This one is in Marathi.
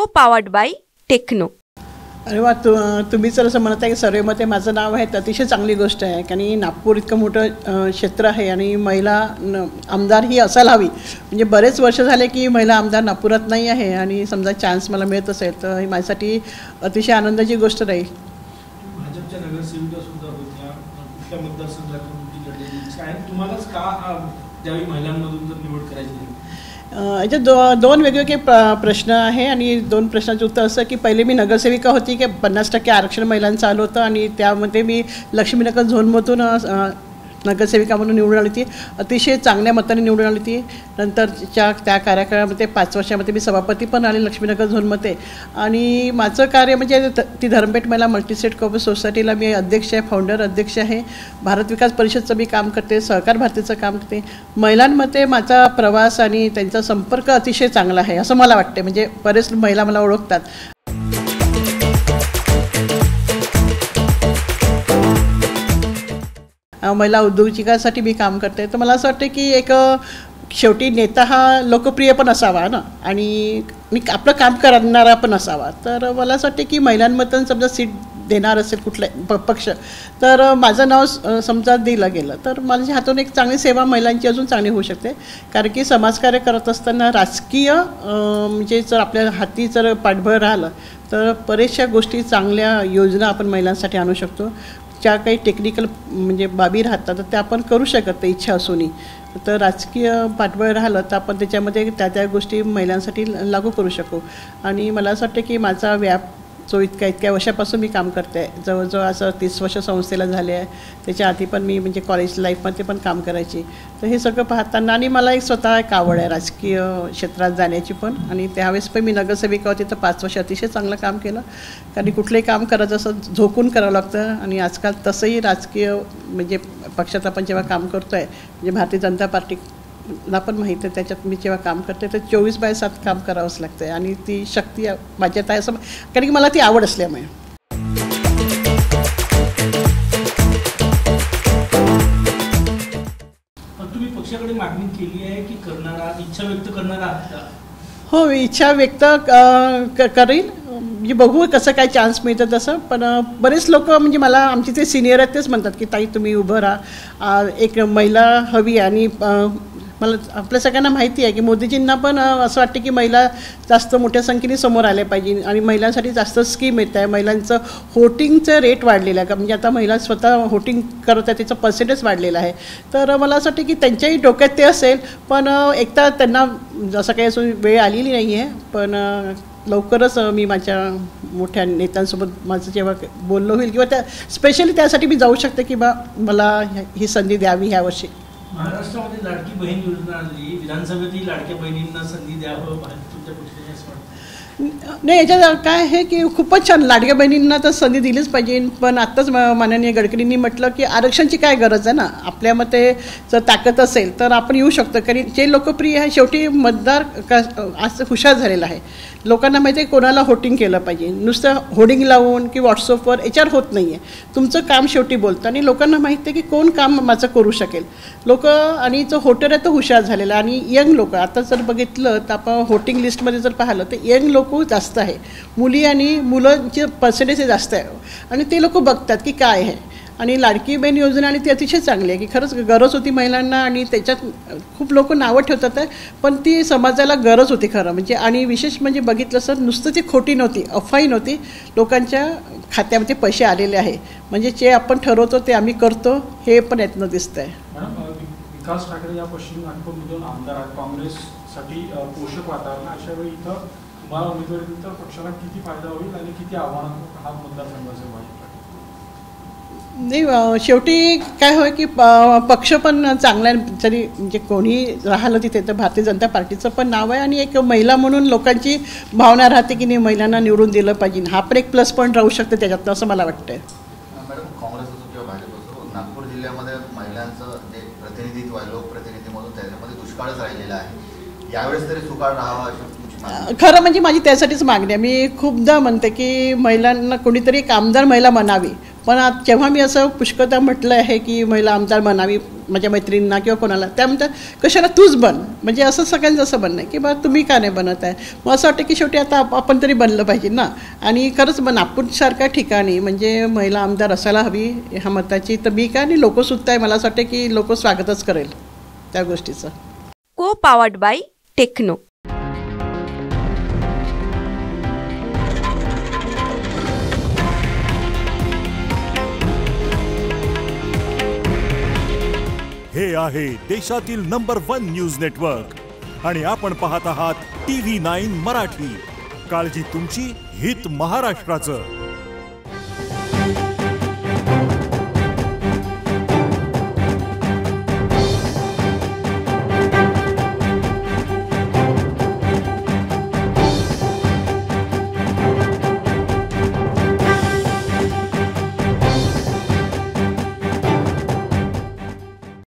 को पावर्ड बाय टेक्नो। अरे वा, तुम्ही जर असं म्हणत आहे की सर्वेमध्ये माझं नाव आहे तर अतिशय चांगली गोष्ट आहे. कारण नागपूर इतकं मोठं क्षेत्र आहे आणि महिला आमदार ही असायला हवी. म्हणजे बरेच वर्ष झाले की महिला आमदार नागपुरात नाही आहे आणि समजा चान्स मला मिळत असेल तर ही माझ्यासाठी अतिशय आनंदाची गोष्ट राहील. भाजपच्या नगरसेविका सुद्धा होत्या, कुठल्या मतदारसंघातून लढलेली इच्छा आहे तुम्हालाच का त्यावेळी महिलांमधून जर निवड करायची? याच्यात दोन वेगवेगळे प्रश्न आहे आणि दोन प्रश्नाचं उत्तर असं की पहिले मी नगरसेविका होती की 50% आरक्षण महिलांचं आलं होतं आणि त्यामध्ये मी लक्ष्मीनगर झोनमधून नगरसेविका म्हणून निवडून आली होती. अतिशय चांगल्या मताने निवडून आली होती. नंतरच्या त्या कार्यकाळामध्ये 5 वर्षामध्ये मी सभापती पण आले लक्ष्मीनगर झोनमध्ये. आणि माझं कार्य म्हणजे ती धर्मपेठ महिला मल्टीस्टेट कोऑपरेटिव्ह सोसायटीला मी अध्यक्ष आहे, फाउंडर अध्यक्ष आहे. भारत विकास परिषदचं मी काम करते, सहकार भारतीचं काम करते. महिलांमध्ये माझा प्रवास आणि त्यांचा संपर्क अतिशय चांगला आहे असं मला वाटते. म्हणजे बरेच महिला मला ओळखतात. महिला उद्योजकासाठी मी काम करते. तर मला असं वाटतं की एक शेवटी नेता हा लोकप्रिय पण असावा ना आणि आपलं काम करणारा पण असावा. तर मला असं वाटतं की महिलांमध्ये समजा सीट देणार असेल कुठल्या पक्ष तर माझं नाव समजा दिलं गेलं तर माझ्या हातून एक चांगली सेवा महिलांची अजून चांगली होऊ शकते. कारण की समाजकार्य करत असताना राजकीय म्हणजे जर आपल्या हाती जर पाठबळ राहिलं तर बऱ्याचशा गोष्टी चांगल्या योजना आपण महिलांसाठी आणू शकतो. ज्या काही टेक्निकल म्हणजे बाबी राहतात तर त्या आपण करू शकत नाही इच्छा असूनही. तर राजकीय पाठबळ राहिलं तर आपण त्याच्यामध्ये त्या गोष्टी महिलांसाठी लागू करू शकू. आणि मला असं वाटतं की माझा व्याप जो इतक्या वर्षापासून मी काम करते आहे, जवळजवळ असं 30 वर्ष संस्थेला झाले आहे. त्याच्या आधी पण मी म्हणजे कॉलेज लाईफमध्ये पण काम करायची. तर हे सगळं पाहताना आणि मला एक स्वतः एक आवड आहे राजकीय क्षेत्रात जाण्याची पण. आणि त्यावेळेस पण मी नगरसेविका होती तर 5 वर्ष अतिशय चांगलं काम केलं. कारण कुठलंही काम करायचं असं झोकून करावं लागतं. आणि आजकाल तसंही राजकीय म्हणजे पक्षात आपण जेव्हा काम करतो आहे म्हणजे भारतीय जनता पार्टीला पण माहिती आहे त्याच्यात मी जेव्हा काम करते तर 24/7 काम करावंच लागतं आहे. आणि ती शक्ती माझ्यात आहे असं कारण की मला ती आवड असल्यामुळे. तुम्ही पक्षाकडे मागणी केली आहे की करणार आहात, इच्छा व्यक्त करणार आहात? हो, इच्छा व्यक्त करीन. म्हणजे बघू कसं काय चान्स मिळतं तसं. पण बरेच लोक म्हणजे मला आमचे ते सिनियर आहेत तेच म्हणतात की ताई तुम्ही उभं राहा, एक महिला हवी. आणि मला आपल्या सगळ्यांना माहिती आहे की मोदीजींना पण असं वाटतं की महिला जास्त मोठ्या संख्येने समोर आल्या पाहिजे आणि महिलांसाठी जास्त स्कीम येत आहे. महिलांचं होटिंगचं रेट वाढलेलं आहे का म्हणजे आता महिला स्वतः होटिंग करत आहे त्याचं पर्सेंटेज वाढलेलं आहे. तर मला असं वाटतं की त्यांच्याही डोक्यात ते असेल पण एकदा त्यांना जसं काही असं वेळ आलेली नाही आहे. पण लवकरच मी माझ्या मोठ्या नेत्यांसोबत माझं जेव्हा बोलणं होईल किंवा त्या स्पेशली त्यासाठी मी जाऊ शकते की बा मला ही संधी द्यावी ह्या वर्षी. महाराष्ट्रामध्ये लाडकी बहीण योजना आणली, विधानसभेतही लाडक्या बहिणींना संधी द्यावं तुमच्या पक्षाने असं वाटतं? नाही, याच्यात काय आहे की खूपच छान लाडक्या बहिणींना तर संधी दिलीच पाहिजे. पण आत्ताच माननीय गडकरींनी म्हटलं की आरक्षणची काय गरज आहे ना, आपल्या मते जर ताकद असेल तर आपण येऊ शकतो. कारण जे लोकप्रिय आहे शेवटी मतदार आज हुशार झालेला आहे. लोकांना माहिती आहे कोणाला होटिंग केलं पाहिजे. नुसतं होर्डिंग लावून की व्हॉट्सअपवर याच्यावर होत नाही आहे. तुमचं काम शेवटी बोलतं आणि लोकांना माहिती आहे की कोण काम माझं करू शकेल. लोक आणि जो होटर आहे तो हुशार झालेला आहे. आणि यंग लोक आता जर बघितलं तर आपण होटिंग लिस्टमध्ये जर पाहिलं तर यंग लोक जास्त आहे. मुली आणि मुलांचे पर्सेंटेज जास्त आहे आणि ते लोक बघतात की काय आहे. आणि लाडकी बहीण योजना आणि ती अतिशय चांगली आहे की खरंच गरज होती महिलांना. आणि त्याच्यात खूप लोक नावं ठेवतात आहे पण ती समाजाला गरज होती खरं म्हणजे. आणि विशेष म्हणजे बघितलं सर नुसतं ती खोटी नव्हती, अफवाही नव्हती. लोकांच्या खात्यामध्ये पैसे आलेले आहे. म्हणजे जे आपण ठरवतो ते आम्ही करतो हे पण यातनं दिसतं आहे. विकास ठाकरे या पश्चिम नागपूरमधून आमदार आहेत. काँग्रेससाठी पोषक वातावरण अशा वेळी इथं तुम्हाला उमेदवारी दिली तर पक्षाला किती फायदा होईल आणि किती आव्हानात्मक हा मतदारसंघाचा वाईट? नाही, शेवटी काय होय की पक्ष पण चांगला जरी म्हणजे कोणी राहिलं तिथे तर भारतीय जनता पार्टीचं पण नाव आहे. आणि एक महिला म्हणून लोकांची भावना राहते की नाही महिलांना निवडून दिलं पाहिजे. हा पण एक प्लस पॉईंट राहू शकते त्याच्यातनं असं मला वाटतंय. मॅडम, काँग्रेस असो किंवा भाजप असो नागपूर जिल्ह्यामध्ये महिलांचं जे प्रतिनिधित्व आहे लोकप्रतिनिधी म्हणून त्याच्यामध्ये दुष्काळच राहिलेला आहे. यावेळेस तरी सुकाळ राहावा अशी खरं म्हणजे माझी त्यासाठीच मागणी आहे. मी खूपदा म्हणते की महिलांना कोणीतरी एक आमदार महिला म्हणावी. पण जेव्हा मी असं पुष्कळदा म्हटलं आहे की महिला आमदार बनावी माझ्या मैत्रिणींना किंवा कोणाला, त्या म्हणतात कशाला तूच बन, म्हणजे असं सगळ्यांचं असं बनणं आहे की बा तुम्ही का नाही बनत आहे. मग असं वाटतं की शेवटी आता आपण तरी बनलं पाहिजे ना. आणि खरंच नागपूरसारख्या ठिकाणी म्हणजे महिला आमदार असायला हवी ह्या मताची तर मी काय, आणि लोकसुद्धा आहे, मला असं वाटतं की लोक स्वागतच करेल त्या गोष्टीचं. को पावर्ड बाय टेक्नो. हे आहे देशातील नंबर 1 न्यूज नेटवर्क आणि आपण पाहत आहात TV9 मराठी. काळजी तुमची, हित महाराष्ट्राचं.